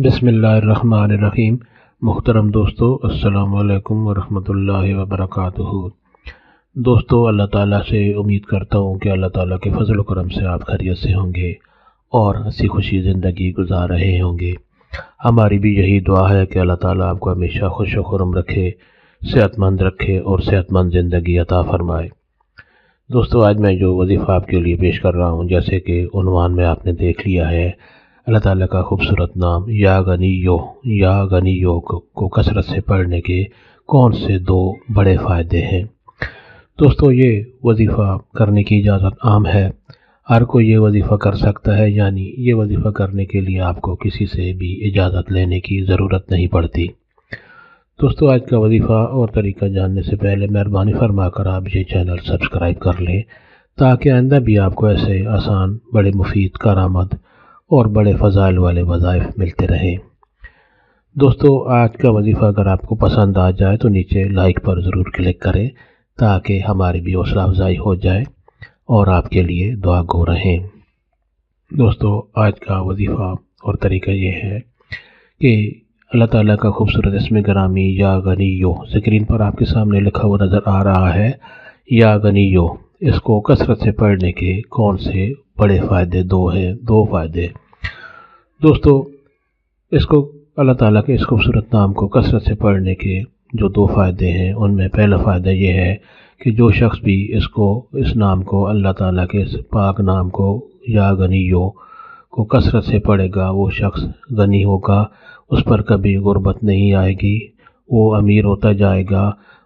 بسم اللہ الرحمن الرحیم۔ محترم دوستو، السلام علیکم ورحمۃ اللہ وبرکاتہ۔ دوستو، اللہ تعالیٰ سے امید کرتا ہوں کہ اللہ تعالیٰ کے فضل و کرم سے آپ خیریت سے ہوں گے اور ہنسی خوشی زندگی گزار رہے ہوں گے۔ ہماری بھی یہی دعا ہے کہ اللہ تعالیٰ آپ کو ہمیشہ خوش و خرم رکھے، صحت مند رکھے اور صحت مند زندگی عطا فرمائے۔ دوستو، آج میں جو وظیفہ آپ کے لیے پیش کر رہا ہوں، جیسے کہ عنوان میں آپ نے دیکھ لیا ہے، اللہ تعالیٰ کا خوبصورت نام یا غنیو کو کثرت سے پڑھنے کے کون سے دو بڑے فائدے ہیں۔ دوستو، یہ وظیفہ کرنے کی اجازت عام ہے، ہر کوئی یہ وظیفہ کر سکتا ہے، یعنی یہ وظیفہ کرنے کے لیے آپ کو کسی سے بھی اجازت لینے کی ضرورت نہیں پڑتی۔ دوستو، آج کا وظیفہ اور طریقہ جاننے سے پہلے مہربانی فرما کر آپ یہ چینل سبسکرائب کر لیں، تاکہ آئندہ بھی آپ کو ایسے آسان، بڑے مفید، کارآمد اور بڑے فضائل والے وظائف ملتے رہیں۔ دوستو، آج کا وظیفہ اگر آپ کو پسند آ جائے تو نیچے لائک پر ضرور کلک کریں، تاکہ ہماری بھی حوصلہ افزائی ہو جائے اور آپ کے لیے دعا گو رہیں۔ دوستو، آج کا وظیفہ اور طریقہ یہ ہے کہ اللہ تعالیٰ کا خوبصورت اسم گرامی یا غنیو اسکرین پر آپ کے سامنے لکھا ہوا نظر آ رہا ہے، یا غنیو، اس کو کثرت سے پڑھنے کے کون سے بڑے فائدے دو فائدے۔ دوستو، اس کو اللہ تعالیٰ کے اس خوبصورت نام کو کثرت سے پڑھنے کے جو دو فائدے ہیں، ان میں پہلا فائدہ یہ ہے کہ جو شخص بھی اس نام کو، اللہ تعالیٰ کے اس پاک نام کو یا غنیو کو کثرت سے پڑھے گا، وہ شخص غنی ہوگا، اس پر کبھی غربت نہیں آئے گی، وہ امیر ہوتا جائے گا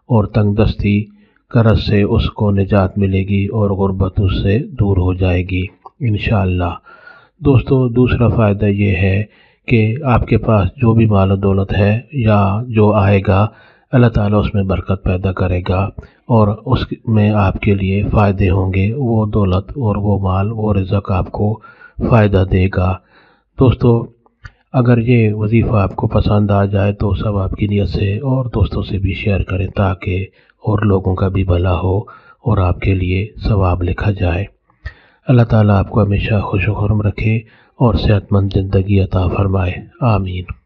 اور تنگ دستی قرض سے اس کو نجات ملے گی اور غربت اس سے دور ہو جائے گی انشاءاللہ۔ دوستو، دوسرا فائدہ یہ ہے کہ آپ کے پاس جو بھی مال و دولت ہے یا جو آئے گا، اللہ تعالیٰ اس میں برکت پیدا کرے گا اور اس میں آپ کے لیے فائدے ہوں گے، وہ دولت اور وہ مال، وہ رزق آپ کو فائدہ دے گا۔ دوستو، اگر یہ وظیفہ آپ کو پسند آ جائے تو سب آپ کی نیت سے اور دوستوں سے بھی شیئر کریں، تاکہ اور لوگوں کا بھی بھلا ہو اور آپ کے لیے ثواب لکھا جائے۔ اللہ تعالیٰ آپ کو ہمیشہ خوش و خرم رکھے اور صحت مند زندگی عطا فرمائے، آمین۔